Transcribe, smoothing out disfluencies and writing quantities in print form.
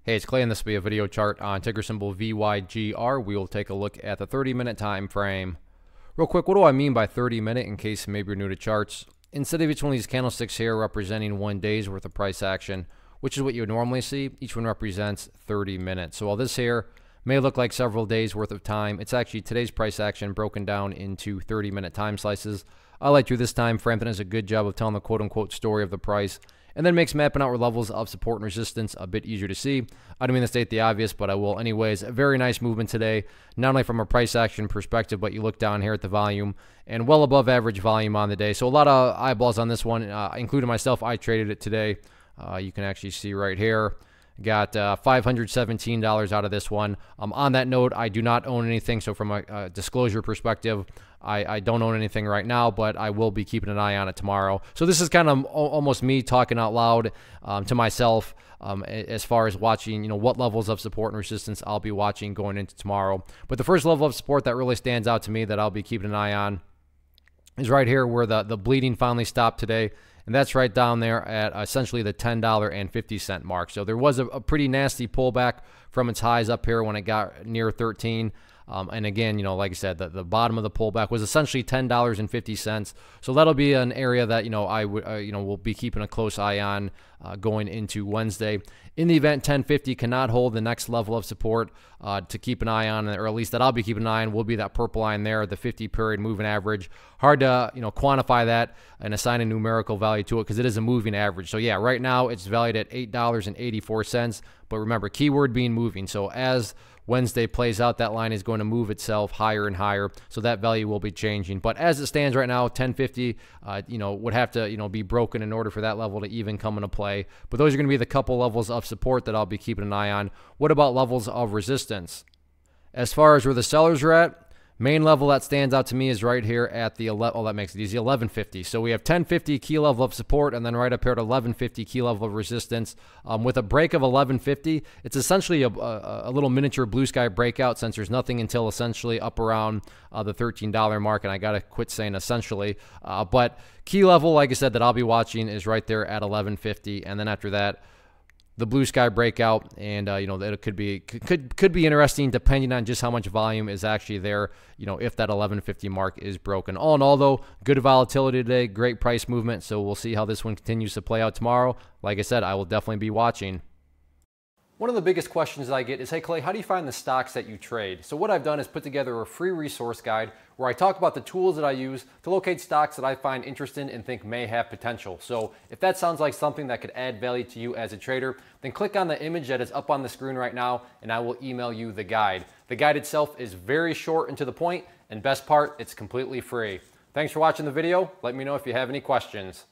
Hey, it's Clay, and this will be a video chart on ticker symbol VYGR. We will take a look at the 30-minute time frame. Real quick, what do I mean by 30-minute in case maybe you're new to charts? Instead of each one of these candlesticks here representing 1 day's worth of price action, which is what you would normally see, each one represents 30 minutes. So while this here may look like several days worth of time, it's actually today's price action broken down into 30-minute time slices. I like through this time frame that does a good job of telling the quote-unquote story of the price, and then makes mapping out levels of support and resistance a bit easier to see. I don't mean to state the obvious, but I will anyways. A very nice movement today, not only from a price action perspective, but you look down here at the volume, and well above average volume on the day. So a lot of eyeballs on this one, including myself. I traded it today. You can actually see right here. Got $517 out of this one. On that note, I do not own anything, so from a disclosure perspective, I don't own anything right now, but I will be keeping an eye on it tomorrow. So this is kind of almost me talking out loud to myself as far as watching, what levels of support and resistance I'll be watching going into tomorrow. But the first level of support that really stands out to me that I'll be keeping an eye on is right here where the bleeding finally stopped today. And that's right down there at essentially the $10.50 mark. So there was a pretty nasty pullback from its highs up here when it got near 13. And again, like I said, the bottom of the pullback was essentially $10.50. So that'll be an area that, I would, will be keeping a close eye on going into Wednesday. In the event 1050 cannot hold, the next level of support to keep an eye on, or at least that I'll be keeping an eye on, will be that purple line there, the 50-period moving average. Hard to, quantify that and assign a numerical value to it because it is a moving average. So yeah, right now it's valued at $8.84. But remember, keyword being moving. So as Wednesday plays out, that line is going to move itself higher and higher, so that value will be changing. But as it stands right now, 1050, would have to, be broken in order for that level to even come into play. But those are going to be the couple levels of support that I'll be keeping an eye on. What about levels of resistance? As far as where the sellers are at, main level that stands out to me is right here at the that makes it easy, 1150. So we have 1050 key level of support, and then right up here at 1150 key level of resistance. With a break of 1150, it's essentially a little miniature blue sky breakout, since there's nothing until essentially up around the $13 mark, and I gotta quit saying essentially. But key level, like I said, that I'll be watching is right there at 1150, and then after that, the blue sky breakout, and that could be interesting depending on just how much volume is actually there, if that 1150 mark is broken. All in all, though, good volatility today, great price movement, so we'll see how this one continues to play out tomorrow. Like I said, I will definitely be watching. One of the biggest questions that I get is, hey Clay, how do you find the stocks that you trade? So what I've done is put together a free resource guide where I talk about the tools that I use to locate stocks that I find interesting and think may have potential. So if that sounds like something that could add value to you as a trader, then click on the image that is up on the screen right now, and I will email you the guide. The guide itself is very short and to the point, and best part, it's completely free. Thanks for watching the video. Let me know if you have any questions.